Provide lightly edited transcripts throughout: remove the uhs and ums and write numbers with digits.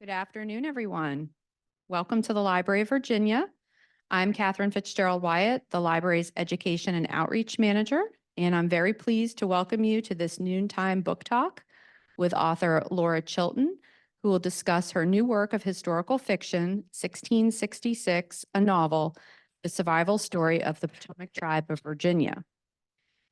Good afternoon, everyone. Welcome to the Library of Virginia. I'm Catherine Fitzgerald Wyatt, the library's Education and Outreach Manager, and I'm very pleased to welcome you to this noontime book talk with author Lora Chilton, who will discuss her new work of historical fiction, 1666, a novel, the survival story of the Patawomeck tribe of Virginia.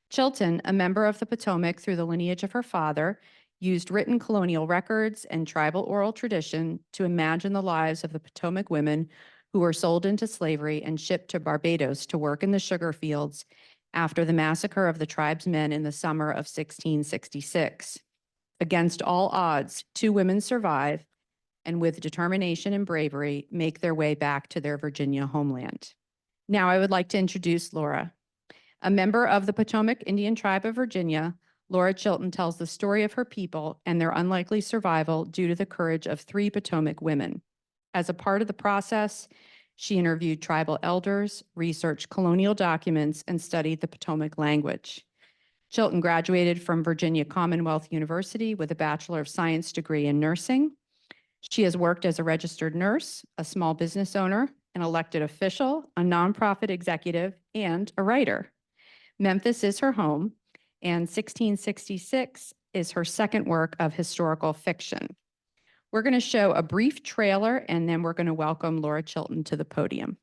Chilton, a member of the Patawomeck through the lineage of her father, used written colonial records and tribal oral tradition to imagine the lives of the Patawomeck women who were sold into slavery and shipped to Barbados to work in the sugar fields after the massacre of the tribe's men in the summer of 1666. Against all odds, two women survive and with determination and bravery make their way back to their Virginia homeland. Now I would like to introduce Lora. A member of the Patawomeck Indian Tribe of Virginia, Lora Chilton tells the story of her people and their unlikely survival due to the courage of three Patawomeck women. As a part of the process, she interviewed tribal elders, researched colonial documents, and studied the Patawomeck language. Chilton graduated from Virginia Commonwealth University with a Bachelor of Science degree in nursing. She has worked as a registered nurse, a small business owner, an elected official, a nonprofit executive, and a writer. Memphis is her home, and 1666 is her second work of historical fiction. We're going to show a brief trailer, and then we're going to welcome Lora Chilton to the podium.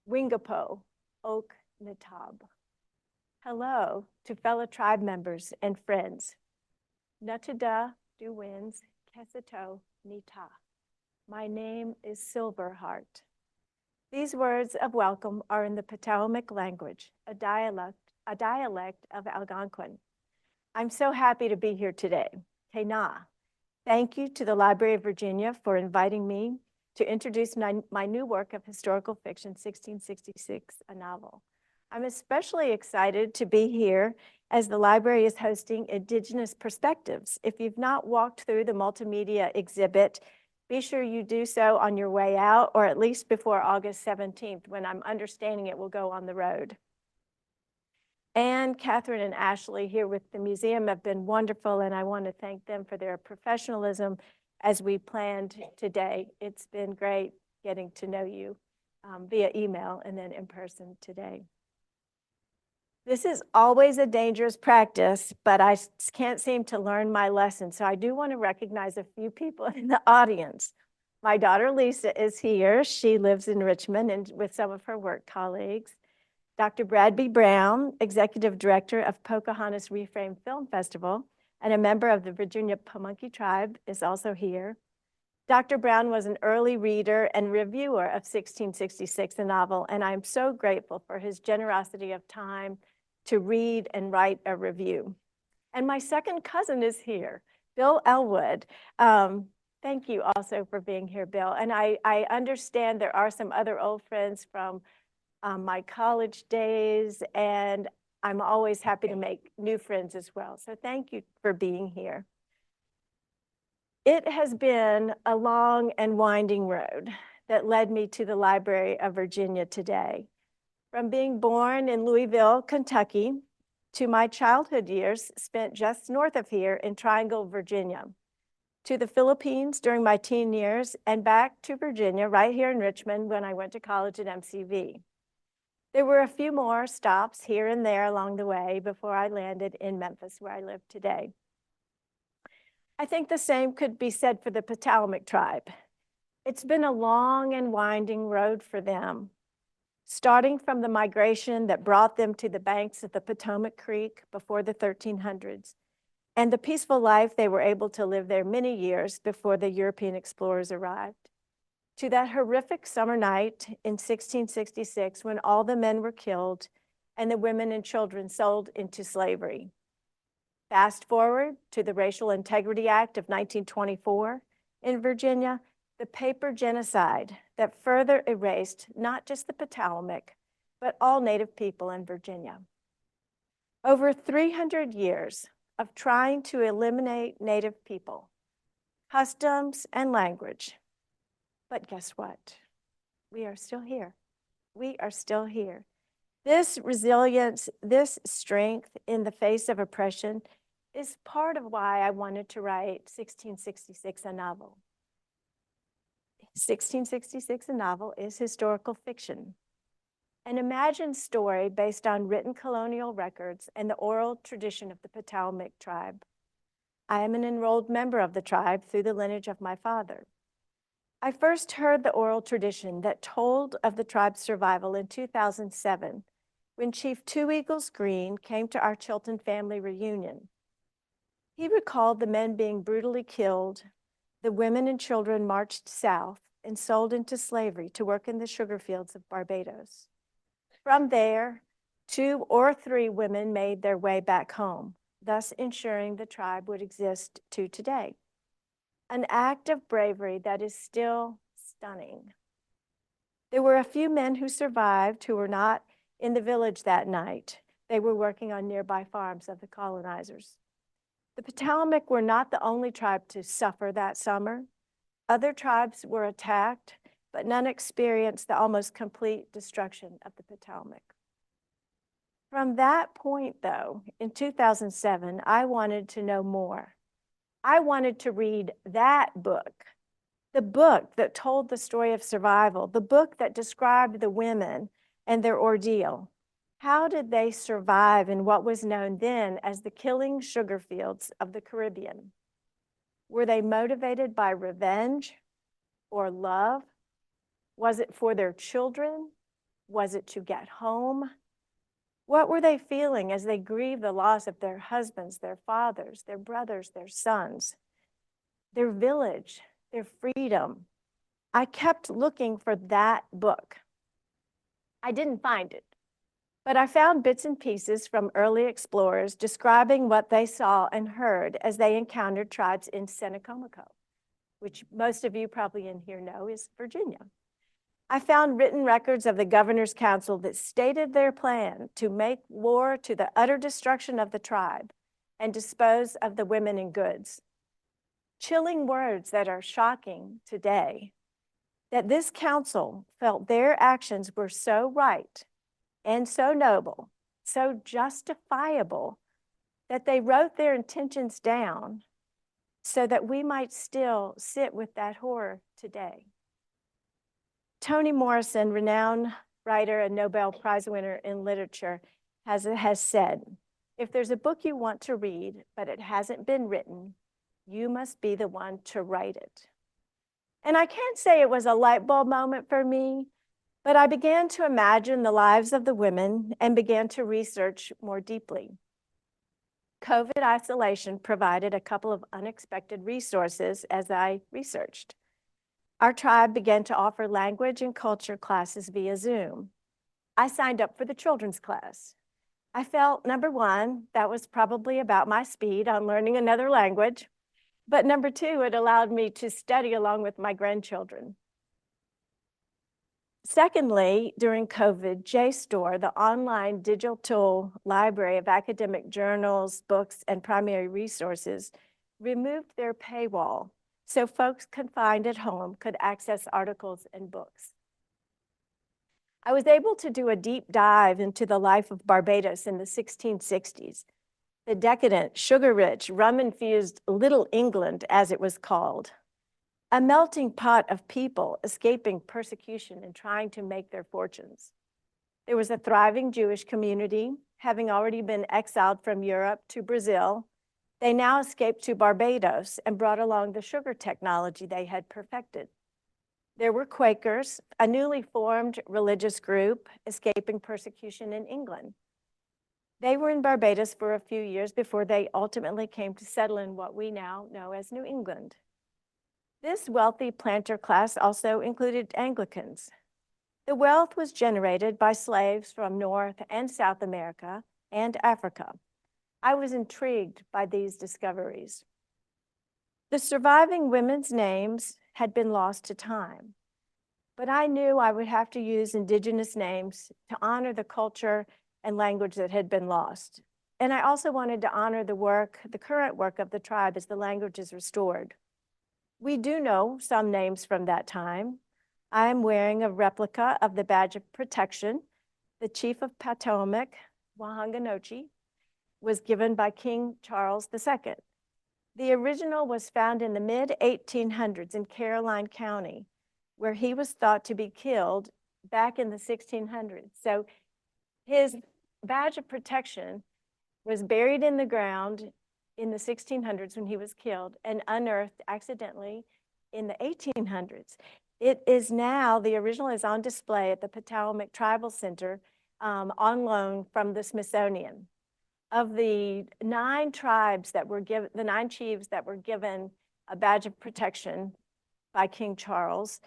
Wingapo, Oak Natab. Hello to fellow tribe members and friends. Natada Duwins Kesato Nita. My name is Silverheart. These words of welcome are in the Patawomeck language, a dialect of Algonquin. I'm so happy to be here today. Tena. Thank you to the Library of Virginia for inviting me to introduce my new work of historical fiction, 1666, a novel. I'm especially excited to be here as the library is hosting Indigenous Perspectives. If you've not walked through the multimedia exhibit, be sure you do so on your way out, or at least before August 17th, when I'm understanding it will go on the road. And Catherine and Ashley here with the museum have been wonderful, and I want to thank them for their professionalism as we planned today. It's been great getting to know you via email and then in person today. This is always a dangerous practice, but I can't seem to learn my lesson. So I do want to recognize a few people in the audience. My daughter Lisa is here. She lives in Richmond and with some of her work colleagues. Dr. Bradby Brown, Executive Director of Pocahontas Reframed Film Festival and a member of the Virginia Pamunkey Tribe, is also here. Dr. Brown was an early reader and reviewer of 1666, a novel, and I'm so grateful for his generosity of time to read and write a review. And my second cousin is here, Bill Elwood. Thank you also for being here, Bill. And I understand there are some other old friends from my college days, and I'm always happy to make new friends as well. So thank you for being here. It has been a long and winding road. that led me to the Library of Virginia today. From being born in Louisville, Kentucky, to my childhood years spent just north of here in Triangle, Virginia, to the Philippines during my teen years, and back to Virginia right here in Richmond when I went to college at MCV. There were a few more stops here and there along the way before I landed in Memphis, where I live today. I think the same could be said for the Patawomeck tribe. It's been a long and winding road for them, starting from the migration that brought them to the banks of the Potomac Creek before the 1300s, and the peaceful life they were able to live there many years before the European explorers arrived, to that horrific summer night in 1666 when all the men were killed and the women and children sold into slavery. Fast forward to the Racial Integrity Act of 1924 in Virginia, the paper genocide that further erased not just the Patawomeck, but all Native people in Virginia. Over 300 years of trying to eliminate Native people, customs, and language. But guess what? We are still here. We are still here. This resilience, this strength in the face of oppression is part of why I wanted to write 1666, a novel. 1666, a novel, is historical fiction, an imagined story based on written colonial records and the oral tradition of the Patawomeck tribe. I am an enrolled member of the tribe through the lineage of my father. I first heard the oral tradition that told of the tribe's survival in 2007, when Chief Two Eagles Green came to our Chilton family reunion. He recalled the men being brutally killed, the women and children marched south and sold into slavery to work in the sugar fields of Barbados. From there, 2 or 3 women made their way back home, thus ensuring the tribe would exist to today. An act of bravery that is still stunning. There were a few men who survived who were not in the village that night. They were working on nearby farms of the colonizers. The Patawomeck were not the only tribe to suffer that summer. Other tribes were attacked, but none experienced the almost complete destruction of the Patawomeck. From that point, though, in 2007, I wanted to know more. I wanted to read that book, the book that told the story of survival, the book that described the women and their ordeal. How did they survive in what was known then as the killing sugar fields of the Caribbean? Were they motivated by revenge or love? Was it for their children? Was it to get home? What were they feeling as they grieved the loss of their husbands, their fathers, their brothers, their sons, their village, their freedom? I kept looking for that book. I didn't find it, but I found bits and pieces from early explorers describing what they saw and heard as they encountered tribes in Senecomico, which most of you probably in here know is Virginia. I found written records of the Governor's Council that stated their plan to make war to the utter destruction of the tribe and dispose of the women and goods. Chilling words that are shocking today, that this council felt their actions were so right and so noble, so justifiable, that they wrote their intentions down so that we might still sit with that horror today. Toni Morrison, renowned writer and Nobel Prize winner in literature, has said, if there's a book you want to read, but it hasn't been written, you must be the one to write it. And I can't say it was a light bulb moment for me, but I began to imagine the lives of the women and began to research more deeply. COVID isolation provided a couple of unexpected resources as I researched. Our tribe began to offer language and culture classes via Zoom. I signed up for the children's class. I felt, number one, that was probably about my speed on learning another language. But number two, it allowed me to study along with my grandchildren. Secondly, during COVID, JSTOR, the online digital library of academic journals, books, and primary resources, removed their paywall so folks confined at home could access articles and books. I was able to do a deep dive into the life of Barbados in the 1660s, the decadent, sugar-rich, rum-infused Little England, as it was called, a melting pot of people escaping persecution and trying to make their fortunes. There was a thriving Jewish community, having already been exiled from Europe to Brazil. They now escaped to Barbados and brought along the sugar technology they had perfected. There were Quakers, a newly formed religious group escaping persecution in England. They were in Barbados for a few years before they ultimately came to settle in what we now know as New England. This wealthy planter class also included Anglicans. The wealth was generated by slaves from North and South America and Africa. I was intrigued by these discoveries. The surviving women's names had been lost to time, but I knew I would have to use indigenous names to honor the culture and language that had been lost. And I also wanted to honor the current work of the tribe as the language is restored. We do know some names from that time. I am wearing a replica of the badge of protection. The chief of Patawomeck, Wahanganochi, was given by King Charles II. The original was found in the mid-1800s in Caroline County, where he was thought to be killed back in the 1600s. So his badge of protection was buried in the ground in the 1600s when he was killed and unearthed accidentally in the 1800s. It is now, the original is on display at the Patawomeck Tribal Center on loan from the Smithsonian. Of the 9 tribes that were given, the 9 chiefs that were given a badge of protection by King Charles,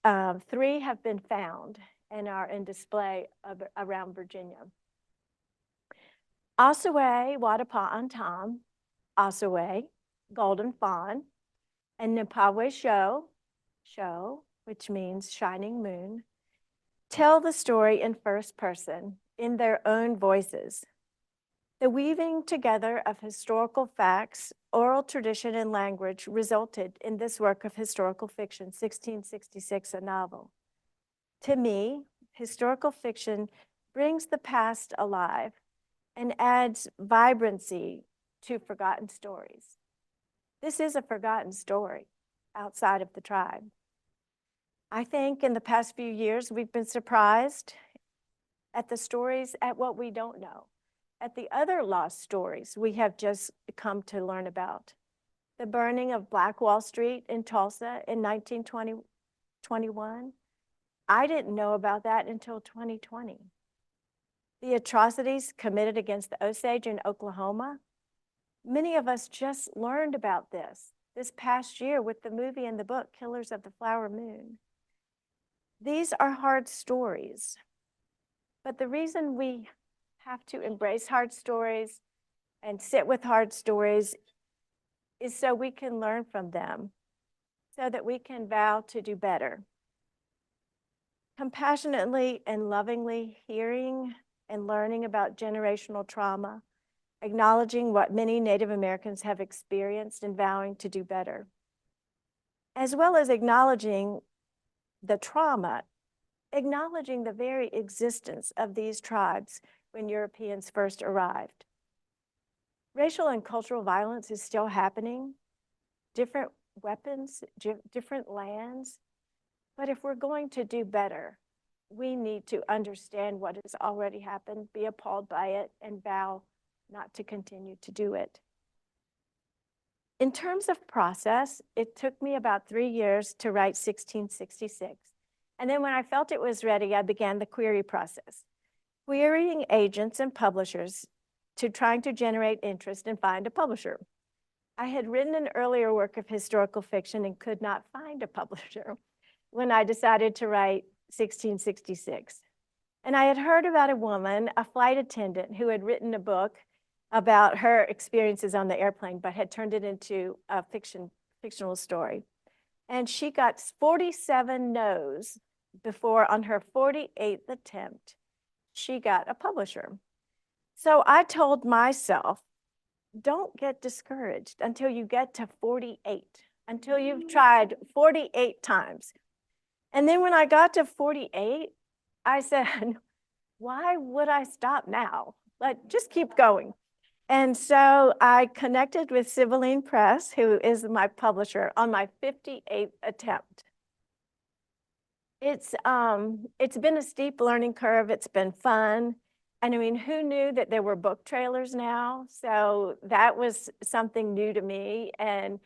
3 have been found and are in display around Virginia. Osaway, Wadapa'antam, Osaway, Golden Fawn, and Nipawe Show, which means shining moon, tell the story in first person in their own voices. The weaving together of historical facts, oral tradition, and language resulted in this work of historical fiction, 1666, a novel. To me, historical fiction brings the past alive and adds vibrancy to forgotten stories. This is a forgotten story outside of the tribe. I think in the past few years, we've been surprised at the stories, at what we don't know, at the other lost stories we have just come to learn about. The burning of Black Wall Street in Tulsa in 1921. I didn't know about that until 2020. The atrocities committed against the Osage in Oklahoma. Many of us just learned about this past year with the movie and the book, Killers of the Flower Moon. These are hard stories, but the reason we have to embrace hard stories and sit with hard stories is so we can learn from them, so that we can vow to do better. Compassionately and lovingly hearing and learning about generational trauma, acknowledging what many Native Americans have experienced and vowing to do better, as well as acknowledging the trauma, acknowledging the very existence of these tribes when Europeans first arrived. Racial and cultural violence is still happening, different weapons, different lands, but if we're going to do better, we need to understand what has already happened, be appalled by it, and vow not to continue to do it. In terms of process, it took me about 3 years to write 1666. And then when I felt it was ready, I began the query process, querying agents and publishers to trying to generate interest and find a publisher. I had written an earlier work of historical fiction and could not find a publisher when I decided to write 1666. And I had heard about a woman, a flight attendant, who had written a book about her experiences on the airplane, but had turned it into a fictional story. And she got 47 no's before, on her 48th attempt, she got a publisher. So I told myself, don't get discouraged until you get to 48. until you've tried 48 times. And then when I got to 48, I said, why would I stop now? Just keep going. And so I connected with Sibylline Press, who is my publisher, on my 58th attempt. It's been a steep learning curve. It's been fun. And I mean, who knew that there were book trailers now? So that was something new to me. And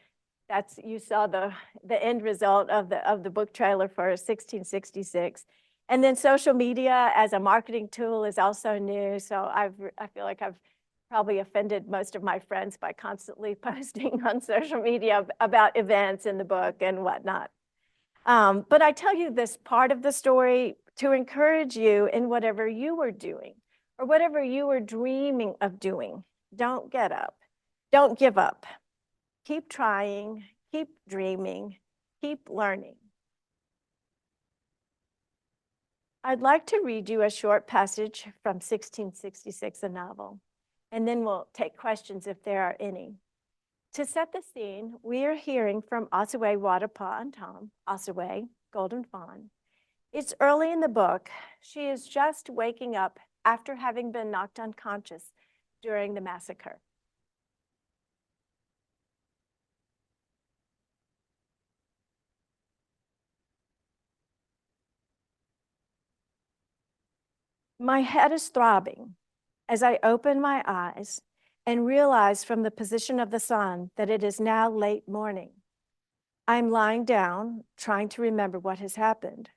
you saw the end result of the book trailer for 1666. And then social media as a marketing tool is also new. So I feel like I've probably offended most of my friends by constantly posting on social media about events in the book and whatnot. But I tell you this part of the story to encourage you in whatever you were doing or whatever you were dreaming of doing. Don't get up. Don't give up. Keep trying, keep dreaming, keep learning. I'd like to read you a short passage from 1666, a novel, and then we'll take questions if there are any. To set the scene, we are hearing from Osaway Wadapa and Tom, Osaway, Golden Fawn. It's early in the book. She is just waking up after having been knocked unconscious during the massacre. My head is throbbing as I open my eyes and realize from the position of the sun that it is now late morning. I'm lying down, trying to remember what has happened.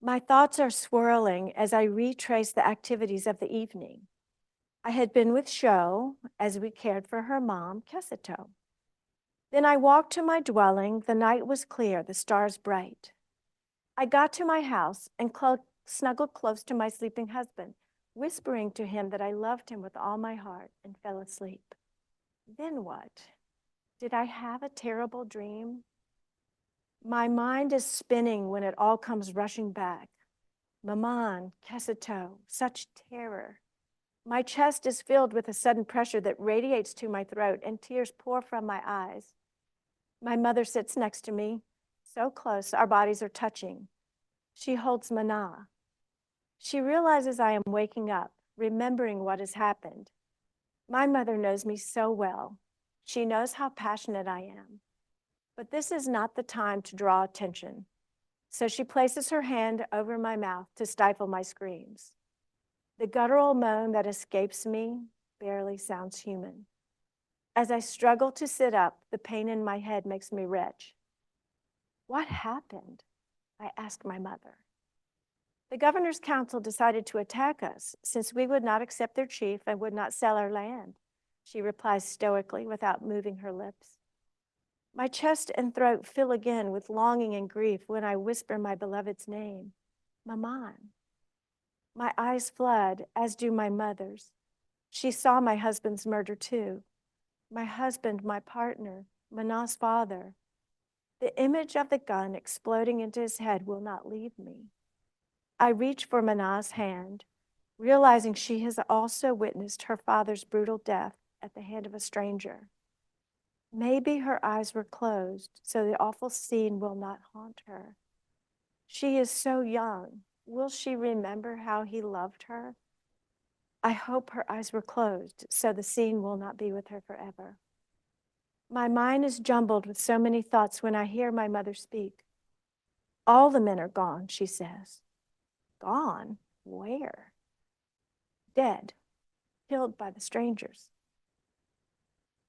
My thoughts are swirling as I retrace the activities of the evening. I had been with Sho as we cared for her mom, Kesito. Then I walked to my dwelling. The night was clear, the stars bright. I got to my house and snuggled close to my sleeping husband, whispering to him that I loved him with all my heart, and fell asleep. Then what? Did I have a terrible dream? My mind is spinning when it all comes rushing back. Maman, Kesito, such terror. My chest is filled with a sudden pressure that radiates to my throat, and tears pour from my eyes. My mother sits next to me, so close our bodies are touching. She holds Mana. She realizes I am waking up, remembering what has happened. My mother knows me so well. She knows how passionate I am. But this is not the time to draw attention. So she places her hand over my mouth to stifle my screams. The guttural moan that escapes me barely sounds human. As I struggle to sit up, the pain in my head makes me retch. What happened? I ask my mother. The governor's council decided to attack us since we would not accept their chief and would not sell our land, she replies stoically without moving her lips. My chest and throat fill again with longing and grief when I whisper my beloved's name, Maman. My eyes flood, as do my mother's. She saw my husband's murder too. My husband, my partner, Mana's father. The image of the gun exploding into his head will not leave me. I reach for Mana's hand, realizing she has also witnessed her father's brutal death at the hand of a stranger. Maybe her eyes were closed, so the awful scene will not haunt her. She is so young. Will she remember how he loved her? I hope her eyes were closed, so the scene will not be with her forever. My mind is jumbled with so many thoughts when I hear my mother speak. All the men are gone, she says. Gone? Where? Dead, killed by the strangers.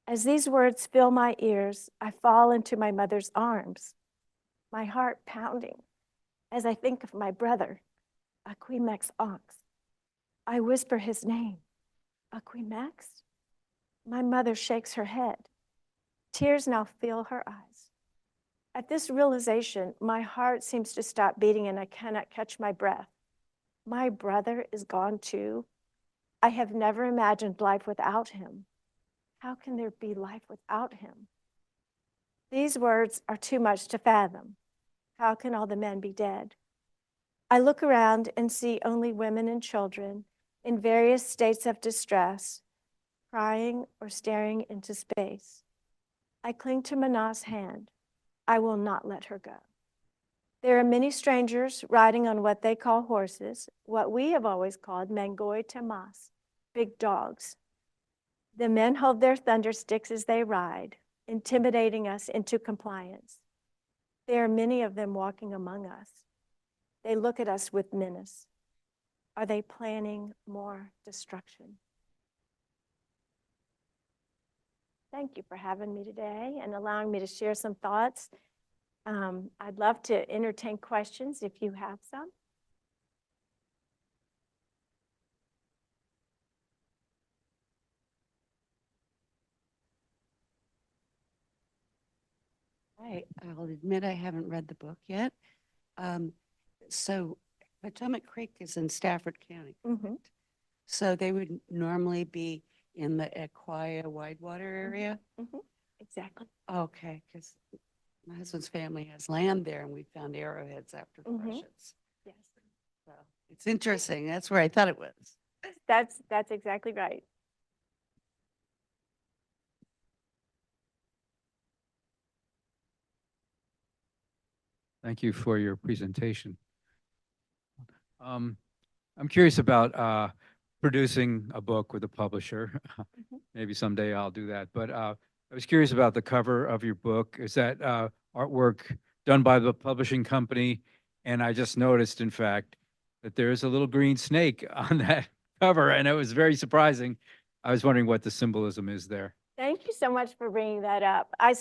As these words fill my ears, I fall into my mother's arms, my heart pounding as I think of my brother, Patawomeck's ox. I whisper his name, Patawomeck? My mother shakes her head. Tears now fill her eyes. At this realization, my heart seems to stop beating and I cannot catch my breath. My brother is gone too. I have never imagined life without him. How can there be life without him? These words are too much to fathom. How can all the men be dead? I look around and see only women and children in various states of distress, crying or staring into space. I cling to Mana's hand. I will not let her go. There are many strangers riding on what they call horses, what we have always called mangoi tamas, big dogs. The men hold their thunder sticks as they ride, intimidating us into compliance. There are many of them walking among us. They look at us with menace. Are they planning more destruction? Thank you for having me today and allowing me to share some thoughts. I'd love to entertain questions if you have some. I'll admit I haven't read the book yet. So Patawomeck Creek is in Stafford County. Mm-hmm. So they would normally be in the Aquia Whitewater area? Mm-hmm. Exactly. Okay, because my husband's family has land there and we found arrowheads after Mhm. freshets. Yes. So it's interesting. That's where I thought it was. That's exactly right. Thank you for your presentation. I'm curious about producing a book with a publisher. Maybe someday I'll do that. But I was curious about the cover of your book. Is that artwork done by the publishing company? And I just noticed, in fact, that there's a little green snake on that cover, and it was very surprising. I was wondering what the symbolism is there. Thank you so much for bringing that up. I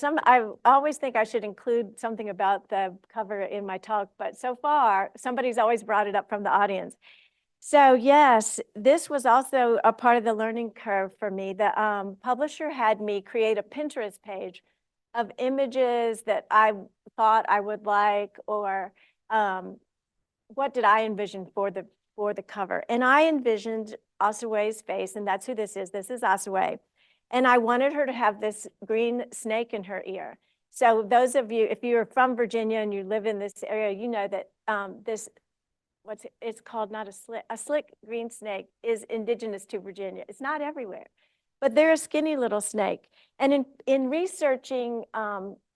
always think I should include something about the cover in my talk, but so far, somebody's always brought it up from the audience. So yes, this was also a part of the learning curve for me. The publisher had me create a Pinterest page of images that I thought I would like, or what did I envision for the cover. And I envisioned Asue's face, and that's who this is. This is Asue. And I wanted her to have this green snake in her ear. So those of you, if you're from Virginia and you live in this area, you know that it's called not a slick green snake is indigenous to Virginia. It's not everywhere, but they're a skinny little snake. And in researching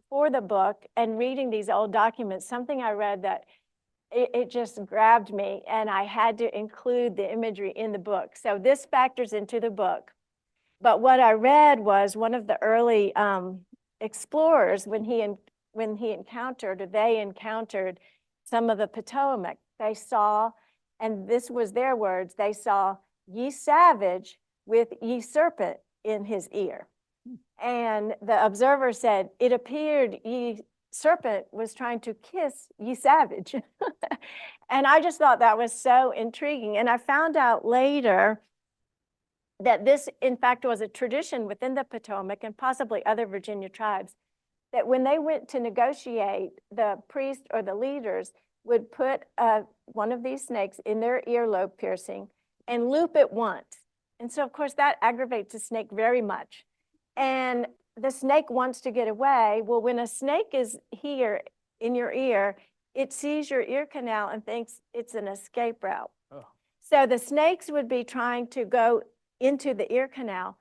for the book and reading these old documents, something I read that it just grabbed me, and I had to include the imagery in the book. So this factors into the book. But what I read was one of the early explorers, when they encountered some of the Patawomeck, they saw, and this was their words, they saw ye savage with ye serpent in his ear. And the observer said, it appeared ye serpent was trying to kiss ye savage. And I just thought that was so intriguing. And I found out later that this, in fact, was a tradition within the Patawomeck and possibly other Virginia tribes, that when they went to negotiate, the priest or the leaders would put one of these snakes in their earlobe piercing and loop it once. And so, of course, that aggravates the snake very much. And the snake wants to get away. Well, when a snake is here in your ear, it sees your ear canal and thinks it's an escape route. Oh. So the snakes would be trying to go into the ear canal.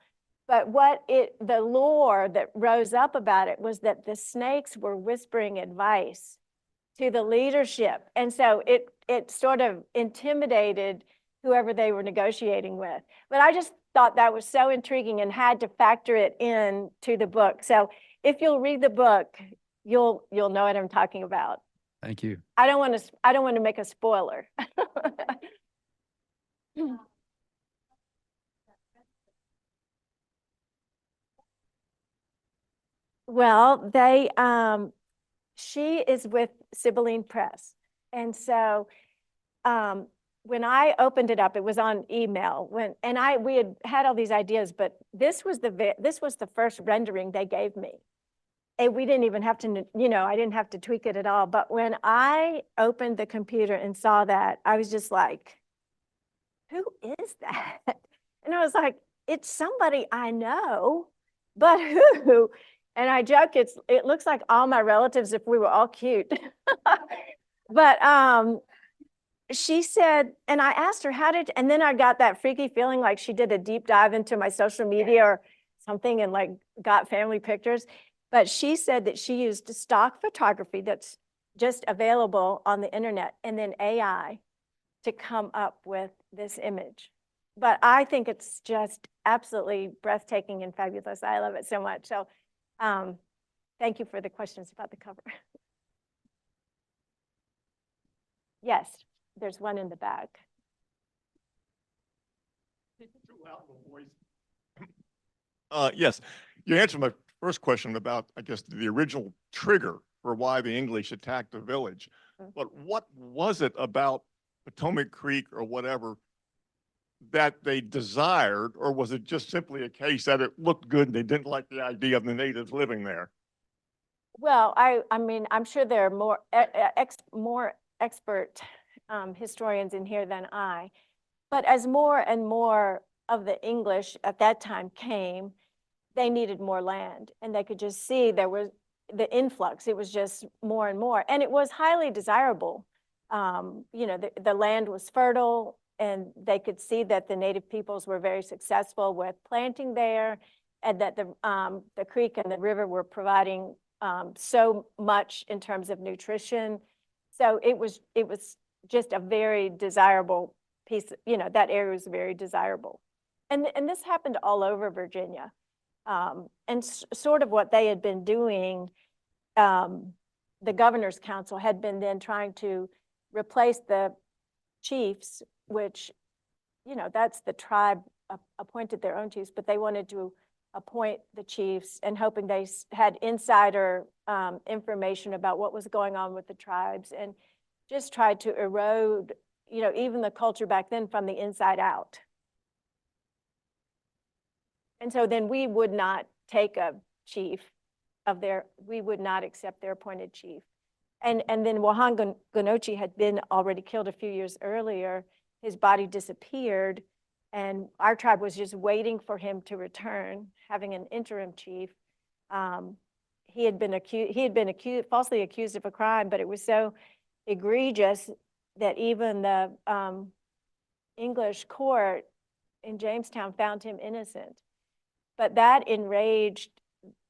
But the lore that rose up about it was that the snakes were whispering advice to the leadership. And so it sort of intimidated whoever they were negotiating with. But I just thought that was so intriguing and had to factor it in to the book. So if you'll read the book, you'll know what I'm talking about. Thank you. I don't want to make a spoiler. Well, she is with Sibylline Press. And so when I opened it up, it was on email. We had all these ideas, but this was the first rendering they gave me. And we didn't even have to, I didn't have to tweak it at all. But when I opened the computer and saw that, I was just like, who is that? And I was like, it's somebody I know, but who? And I joke, it looks like all my relatives if we were all cute. But she said, and I asked her, and then I got that freaky feeling like she did a deep dive into my social media or something and like got family pictures. But she said that she used stock photography that's just available on the internet and then AI to come up with this image. But I think it's just absolutely breathtaking and fabulous. I love it so much. So thank you for the questions about the cover. Yes, there's one in the back. Yes, you answered my first question about, I guess, the original trigger for why the English attacked the village. But what was it about Patawomeck Creek or whatever that they desired, or was it just simply a case that it looked good and they didn't like the idea of the natives living there? Well, I mean, I'm sure there are more expert historians in here than I. But as more and more of the English at that time came, they needed more land, and they could just see there was the influx. It was just more and more, and it was highly desirable. You know, the land was fertile, and they could see that the native peoples were very successful with planting there, and that the creek and the river were providing so much in terms of nutrition. So it was just a very desirable piece. You know, that area was very desirable, and this happened all over Virginia. And sort of what they had been doing, the governor's council had been then trying to replace the chiefs, which, you know, that's the tribe appointed their own chiefs, but they wanted to appoint the chiefs and hoping they had insider information about what was going on with the tribes, and just tried to erode, you know, even the culture back then from the inside out. And so then we would not take a chief of their, we would not accept their appointed chief. And then Wahan Gonochi had been already killed a few years earlier. His body disappeared, and our tribe was just waiting for him to return, having an interim chief. He had been accused, falsely accused of a crime, but it was so egregious that even the English court in Jamestown found him innocent. But that enraged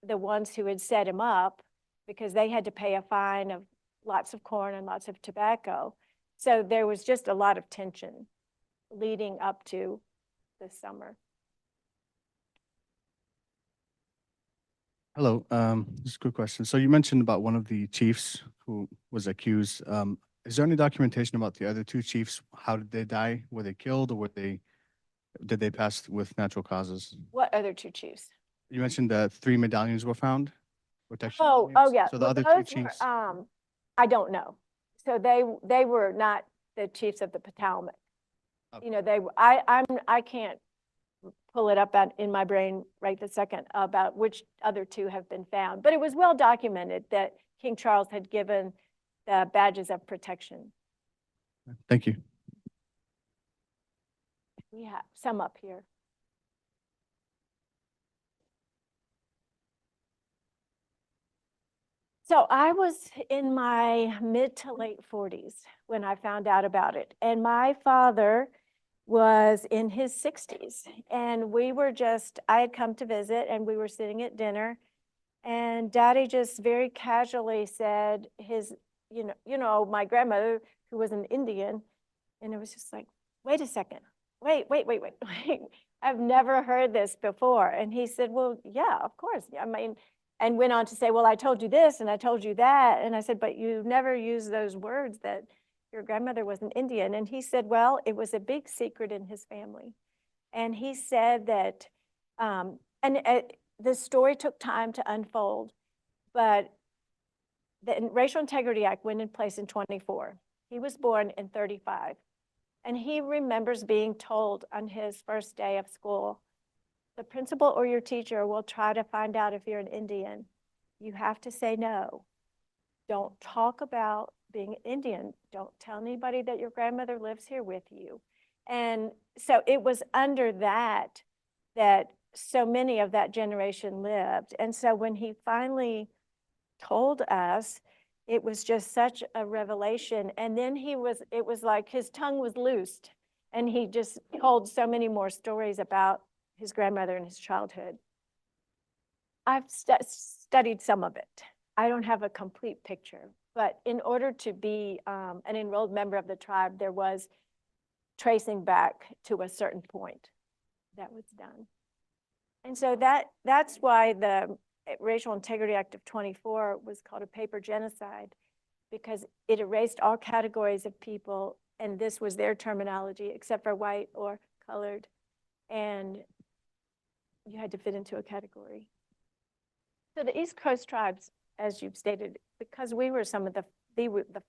the ones who had set him up, because they had to pay a fine of lots of corn and lots of tobacco. So there was just a lot of tension leading up to this summer. Hello, just a quick question. So you mentioned about one of the chiefs who was accused. Is there any documentation about the other two chiefs? How did they die? Were they killed, or did they pass with natural causes? What other two chiefs? You mentioned that 3 medallions were found. Protection Oh medallions. yeah. So the Well, other those two chiefs. were, I don't know. So they were not the chiefs of the Patawomeck. Okay. You know, I can't pull it up in my brain right this second about which other two have been found, but it was well documented that King Charles had given the badges of protection. Thank you. We have some up here. So I was in my mid to late 40s when I found out about it. And my father was in his 60s. And I had come to visit, and we were sitting at dinner. And Daddy just very casually said my grandmother, who was an Indian, and it was just like, wait a second, wait. I've never heard this before. And he said, well, yeah, of course. I mean, and went on to say, well, I told you this and I told you that. And I said, but you never used those words that your grandmother was an Indian. And he said, well, it was a big secret in his family. And he said that, the story took time to unfold, but the Racial Integrity Act went in place in 24. He was born in 35. And he remembers being told on his first day of school, the principal or your teacher will try to find out if you're an Indian. You have to say no. Don't talk about being Indian. Don't tell anybody that your grandmother lives here with you. And so it was under that so many of that generation lived. And so when he finally told us, it was just such a revelation. And then it was like his tongue was loosed, and he just told so many more stories about his grandmother and his childhood. I've studied some of it. I don't have a complete picture, but in order to be an enrolled member of the tribe, there was tracing back to a certain point that was done. And so that's why the Racial Integrity Act of 24 was called a paper genocide, because it erased all categories of people, and this was their terminology, except for white or colored, and you had to fit into a category. So the East Coast tribes, as you've stated, because we were some of the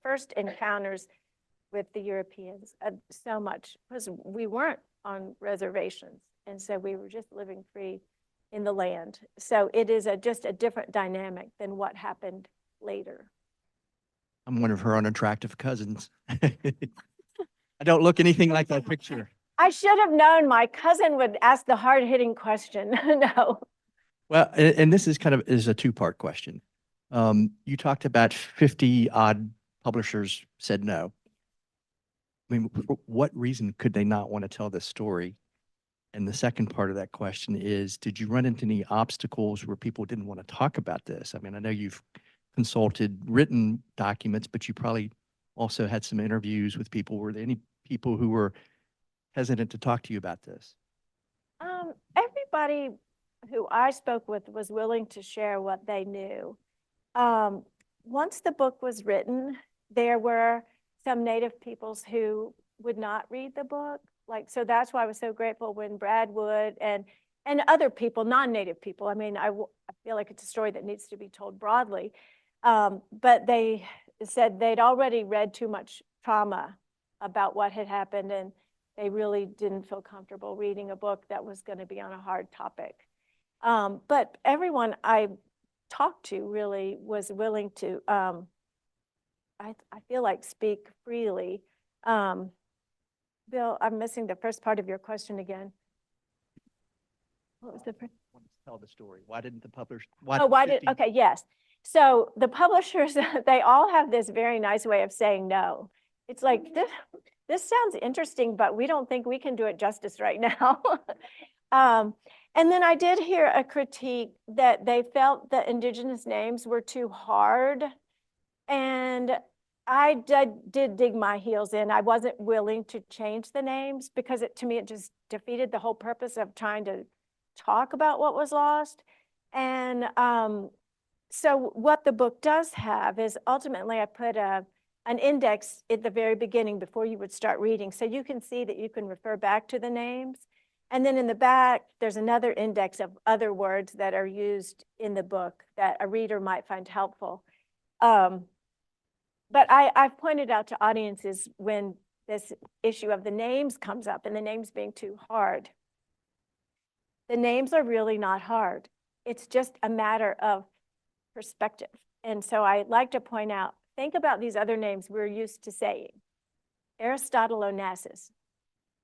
first encounters with the Europeans, so much, because we weren't on reservations. And so we were just living free in the land. So it is just a different dynamic than what happened later. I'm one of her unattractive cousins. I don't look anything like that picture. I should have known my cousin would ask the hard-hitting question. No. Well, and this is is a two-part question. You talked about 50 odd publishers said no. I mean, for what reason could they not want to tell this story? And the second part of that question is, did you run into any obstacles where people didn't want to talk about this? I mean, I know you've consulted written documents, but you probably also had some interviews with people. Were there any people who were hesitant to talk to you about this? Everybody who I spoke with was willing to share what they knew. Once the book was written, there were some Native peoples who would not read the book. So that's why I was so grateful when Brad would and other people, non-Native people. I mean, I feel like it's a story that needs to be told broadly. But they said they'd already read too much trauma about what had happened, and they really didn't feel comfortable reading a book that was going to be on a hard topic. But everyone I talked to really was willing to, I feel like, speak freely. Bill, I'm missing the first part of your question again. What was the first? Tell the story. Why didn't the publisher? Okay, yes. So the publishers, they all have this very nice way of saying no. It's like, this sounds interesting, but we don't think we can do it justice right now. And then I did hear a critique that they felt the indigenous names were too hard. And I did dig my heels in. I wasn't willing to change the names because to me, it just defeated the whole purpose of trying to talk about what was lost. And so what the book does have is ultimately I put an index at the very beginning before you would start reading. So you can see that you can refer back to the names. And then in the back, there's another index of other words that are used in the book that a reader might find helpful. But I've pointed out to audiences when this issue of the names comes up and the names being too hard. The names are really not hard. It's just a matter of perspective. And so I like to point out, think about these other names we're used to saying. Aristotle Onassis.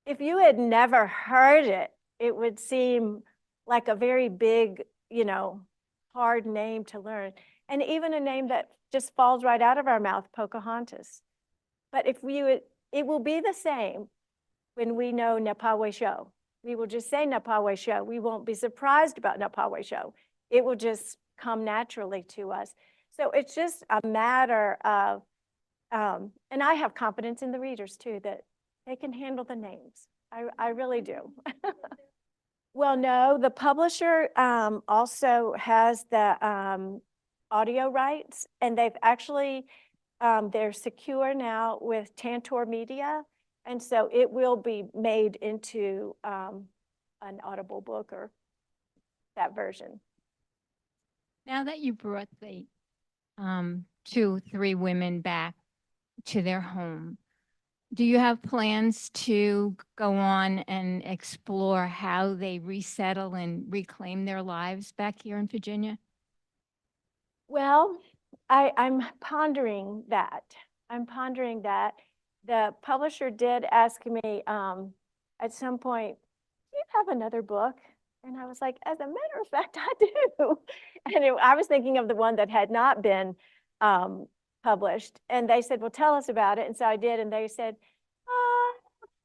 If you had never heard it, it would seem like a very big, hard name to learn. And even a name that just falls right out of our mouth, Pocahontas. But it will be the same when we know Napawesho. We will just say Napawesho. We won't be surprised about Napawesho. It will just come naturally to us. So it's just a matter of, and I have confidence in the readers too, that they can handle the names. I really do. Well, no, the publisher also has the audio rights, and they've actually, they're secure now with Tantor Media. And so it will be made into an Audible book or that version. Now that you brought the 2-3 women back to their home, do you have plans to go on and explore how they resettle and reclaim their lives back here in Virginia? Well, I'm pondering that. The publisher did ask me at some point, do you have another book? And I was like, as a matter of fact, I do. And I was thinking of the one that had not been published. And they said, well, tell us about it. And so I did. And they said,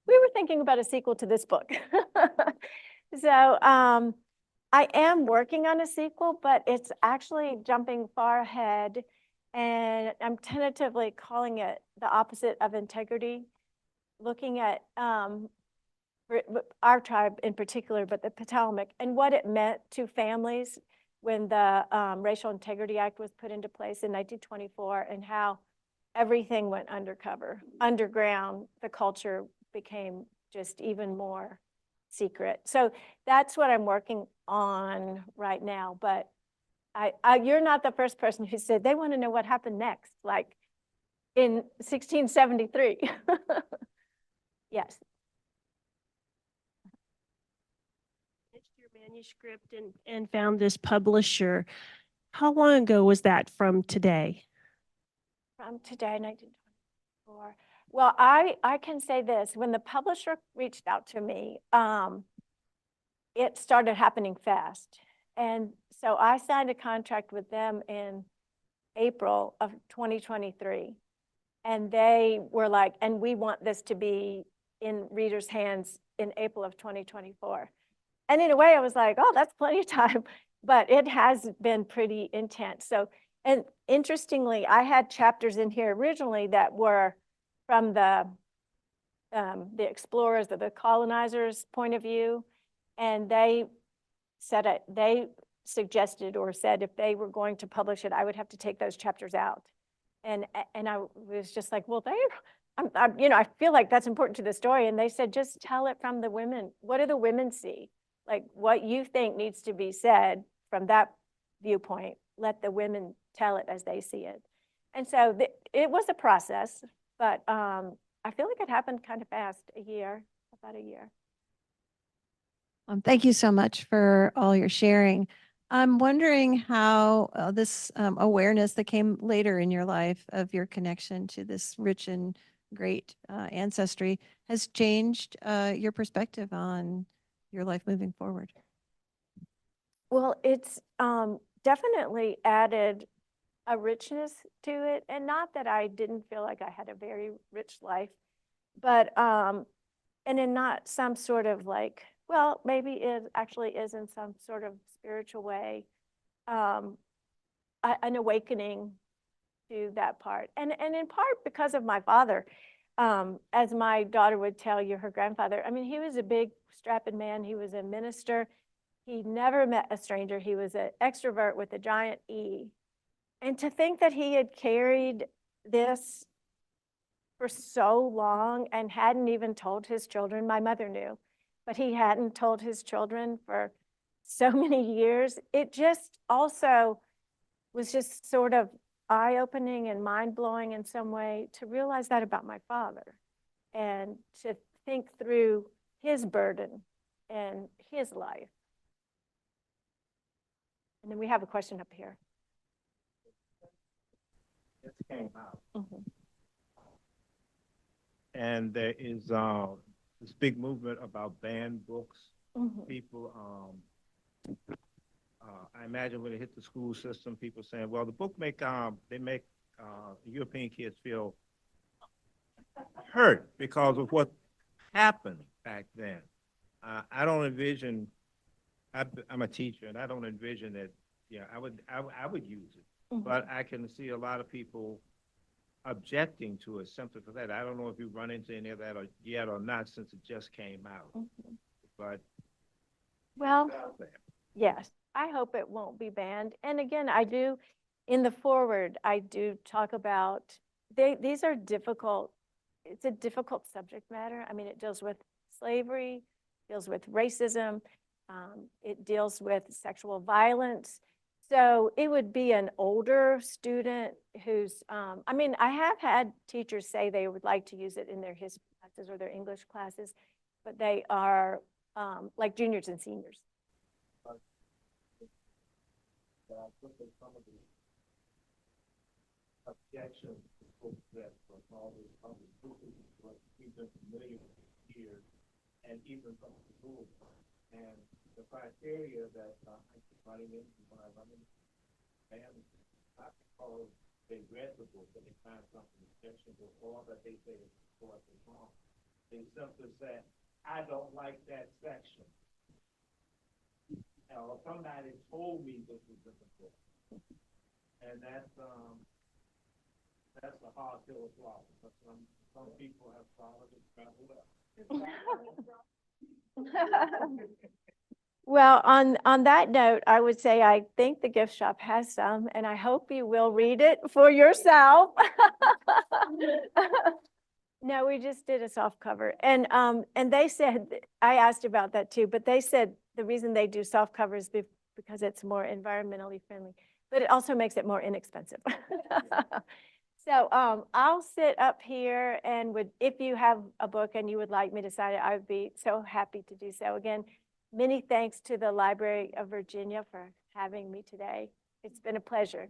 we were thinking about a sequel to this book. So I am working on a sequel, but it's actually jumping far ahead. And I'm tentatively calling it The Opposite of Integrity, looking at our tribe in particular, but the Patawomeck, and what it meant to families when the Racial Integrity Act was put into place in 1924, and how everything went underground. The culture became just even more secret. So that's what I'm working on right now. But you're not the first person who said they want to know what happened next, like in 1673. Yes. Your manuscript and found this publisher. How long ago was that from today? From today, 1924. Well, I can say this, when the publisher reached out to me, it started happening fast. And so I signed a contract with them in April of 2023. And they were like, and we want this to be in readers' hands in April of 2024. And in a way I was like, oh, that's plenty of time, but it has been pretty intense. So, and interestingly, I had chapters in here originally that were from the explorers, the colonizers' point of view, and they suggested or said if they were going to publish it, I would have to take those chapters out. And I was just like, well, I feel like that's important to the story. And they said, just tell it from the women. What do the women see? Like what you think needs to be said from that viewpoint, let the women tell it as they see it. And so it was a process, but I feel like it happened kind of fast, about a year. Thank you so much for all your sharing. I'm wondering how this awareness that came later in your life of your connection to this rich and great ancestry has changed your perspective on your life moving forward. Well, it's definitely added a richness to it, and not that I didn't feel like I had a very rich life, but and in not some sort of like, well, maybe it actually is in some sort of spiritual way, an awakening to that part, and in part because of my father. As my daughter would tell you, her grandfather, I mean, he was a big strapping man. He was a minister. He never met a stranger. He was an extrovert with a giant E. And to think that he had carried this for so long and hadn't even told his children, my mother knew, but he hadn't told his children for so many years, it just also was just sort of eye-opening and mind-blowing in some way to realize that about my father and to think through his burden and his life. And then we have a question up here. Just came out. Mm-hmm. And there is this big movement about banned books. Mm-hmm. People, I imagine when they hit the school system, people saying, well, the book they make European kids feel hurt because of what happened back then. I don't envision, I'm a teacher, and I don't envision that, yeah, I would use it. Mm-hmm. But I can see a lot of people objecting to it simply for that. I don't know if you run into any of that yet or not, since it just came out. Mm-hmm. But well, yes, I hope it won't be banned. And again, in the forward, I do talk about, these are difficult, it's a difficult subject matter. I mean, it deals with slavery, deals with racism, it deals with sexual violence. So it would be an older student who's, I mean, I have had teachers say they would like to use it in their history classes or their English classes, but they are like juniors and seniors. Some of the objections to folks that from all these other schools was keep them familiar with here and even from the school. And the criteria that I keep running into when I run into and not because they read the book, but they find something objectionable or that they say is wrong. They simply say, I don't like that section. somebody told me this was in the book. And that's a hard pill to swallow, but some people have swallowed it very well. Well, on that note, I would say I think the gift shop has some, and I hope you will read it for yourself. No, we just did a soft cover, and they said, I asked about that too, but they said the reason they do soft covers because it's more environmentally friendly, but it also makes it more inexpensive. So I'll sit up here, and if you have a book and you would like me to sign it, I would be so happy to do so. Again, many thanks to the Library of Virginia for having me today. It's been a pleasure.